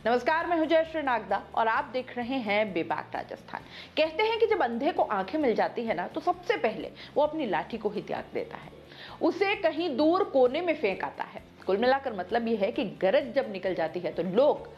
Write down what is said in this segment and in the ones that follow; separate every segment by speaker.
Speaker 1: नमस्कार, मैं हूं जयश्री नागदा और आप देख रहे हैं बेबाक राजस्थान। कहते हैं कि जब अंधे को आंखें मिल जाती है ना, तो सबसे पहले वो अपनी लाठी को ही त्याग देता है, उसे कहीं दूर कोने में फेंक आता है। कुल मिलाकर मतलब ये है कि गरज जब निकल जाती है तो लोग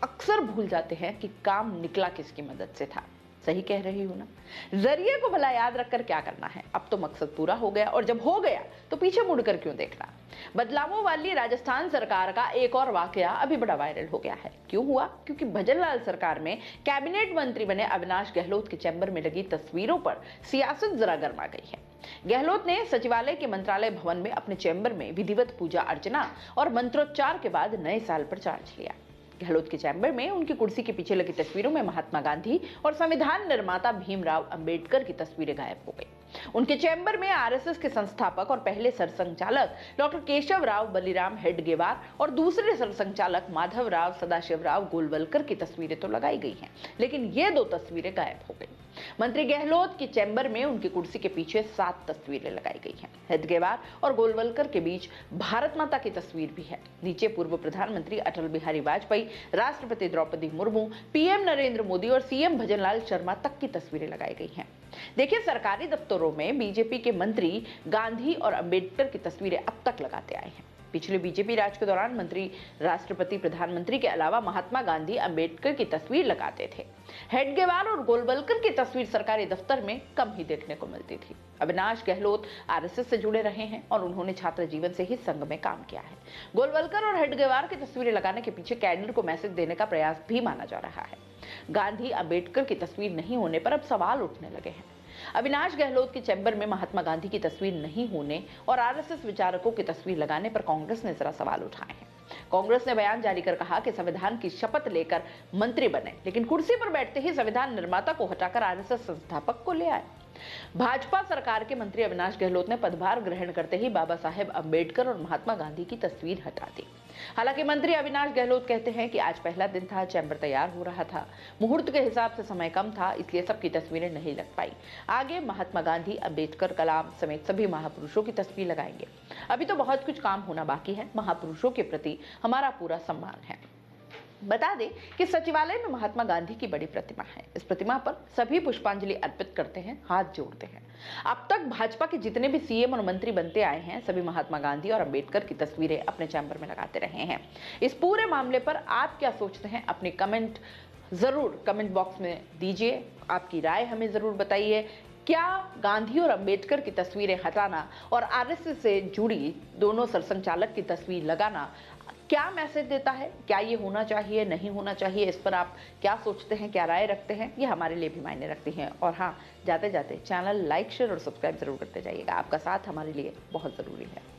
Speaker 1: अक्सर भूल जाते हैं कि काम निकला किसकी मदद से था। सही कह रही हूं ना? जरिए को भला याद रखकर क्या करना है, अब तो मकसद पूरा हो गया, और जब हो गया तो पीछे मुड़कर क्यों देखना। बदलावों वाली राजस्थान सरकार का एक और वाकया अभी बड़ा वायरल हो गया है। क्यों हुआ? क्योंकि भजनलाल सरकार में कैबिनेट मंत्री बने अविनाश गहलोत के चैम्बर में लगी तस्वीरों पर सियासत जरा गर्मा गई है। गहलोत ने सचिवालय के मंत्रालय भवन में अपने चैम्बर में विधिवत पूजा अर्चना और मंत्रोच्चार के बाद नए साल पर चार्ज लिया। गहलोत के चैम्बर में उनकी कुर्सी के पीछे लगी तस्वीरों में महात्मा गांधी और संविधान निर्माता भीमराव अंबेडकर की तस्वीरें गायब हो गई। उनके चैम्बर में आरएसएस के संस्थापक और पहले सरसंघचालक डॉक्टर केशव राव बलिराम हेडगेवार और दूसरे सरसंघचालक माधव राव सदाशिवराव गोलवलकर की तस्वीरें तो लगाई गई हैं, लेकिन ये दो तस्वीरें गायब हो गई। मंत्री गहलोत के चैम्बर में उनकी कुर्सी के पीछे 7 तस्वीरें लगाई गई हैं। हेडगेवार और गोलवलकर के बीच भारत माता की तस्वीर भी है। नीचे पूर्व प्रधानमंत्री अटल बिहारी वाजपेयी, राष्ट्रपति द्रौपदी मुर्मू, पीएम नरेंद्र मोदी और सीएम भजनलाल शर्मा तक की तस्वीरें लगाई गई हैं। देखिए, सरकारी दफ्तरों में बीजेपी के मंत्री गांधी और अंबेडकर की तस्वीरें अब तक लगाते आए हैं। पिछले बीजेपी राज के दौरान मंत्री राष्ट्रपति प्रधानमंत्री के अलावा महात्मा गांधी अंबेडकर की तस्वीर लगाते थे। हेडगेवार और गोलवलकर की तस्वीर सरकारी दफ्तर में कम ही देखने को मिलती थी। अविनाश गहलोत आरएसएस से जुड़े रहे हैं और उन्होंने छात्र जीवन से ही संघ में काम किया है। गोलवलकर और हेडगेवार की तस्वीरें लगाने के पीछे कैडर को मैसेज देने का प्रयास भी माना जा रहा है। गांधी अंबेडकर की तस्वीर नहीं होने पर अब सवाल उठने लगे हैं। अविनाश गहलोत के चैम्बर में महात्मा गांधी की तस्वीर नहीं होने और आरएसएस विचारकों की तस्वीर लगाने पर कांग्रेस ने जरा सवाल उठाए हैं। कांग्रेस ने बयान जारी कर कहा कि संविधान की शपथ लेकर मंत्री बने, लेकिन कुर्सी पर बैठते ही संविधान निर्माता को हटाकर आरएसएस संस्थापक को ले आए। भाजपा सरकार के मंत्री अविनाश गहलोत ने पदभार ग्रहण करते ही बाबा साहेब अंबेडकर और महात्मा गांधी की तस्वीर हटा दी। हालांकि मंत्री अविनाश गहलोत कहते हैं कि आज पहला दिन था, चैम्बर तैयार हो रहा था, मुहूर्त के हिसाब से समय कम था, इसलिए सबकी तस्वीरें नहीं लग पाई। आगे महात्मा गांधी, अंबेडकर, कलाम समेत सभी महापुरुषों की तस्वीर लगाएंगे। अभी तो बहुत कुछ काम होना बाकी है। महापुरुषों के प्रति हमारा पूरा सम्मान है। बता दें कि सचिवालय में महात्मा गांधी की बड़ी प्रतिमा है। इस प्रतिमा पर सभी पुष्पांजलि अर्पित करते हैं, हाथ जोड़ते हैं। अब तक भाजपा के जितने भी सीएम और मंत्री बनते आए हैं, सभी महात्मा गांधी और अंबेडकर की तस्वीरें अपने चैम्बर में लगाते रहे हैं। इस पूरे मामले पर आप क्या सोचते हैं? अपनी कमेंट जरूर कमेंट बॉक्स में दीजिए। आपकी राय हमें जरूर बताइए। क्या गांधी और अंबेडकर की तस्वीरें हटाना और आरएसएस से जुड़ी दोनों सरसंघचालक की तस्वीर लगाना क्या मैसेज देता है? क्या ये होना चाहिए, नहीं होना चाहिए? इस पर आप क्या सोचते हैं, क्या राय रखते हैं? ये हमारे लिए भी मायने रखती हैं। और हाँ, जाते जाते चैनल लाइक, शेयर और सब्सक्राइब जरूर करते जाइएगा। आपका साथ हमारे लिए बहुत ज़रूरी है।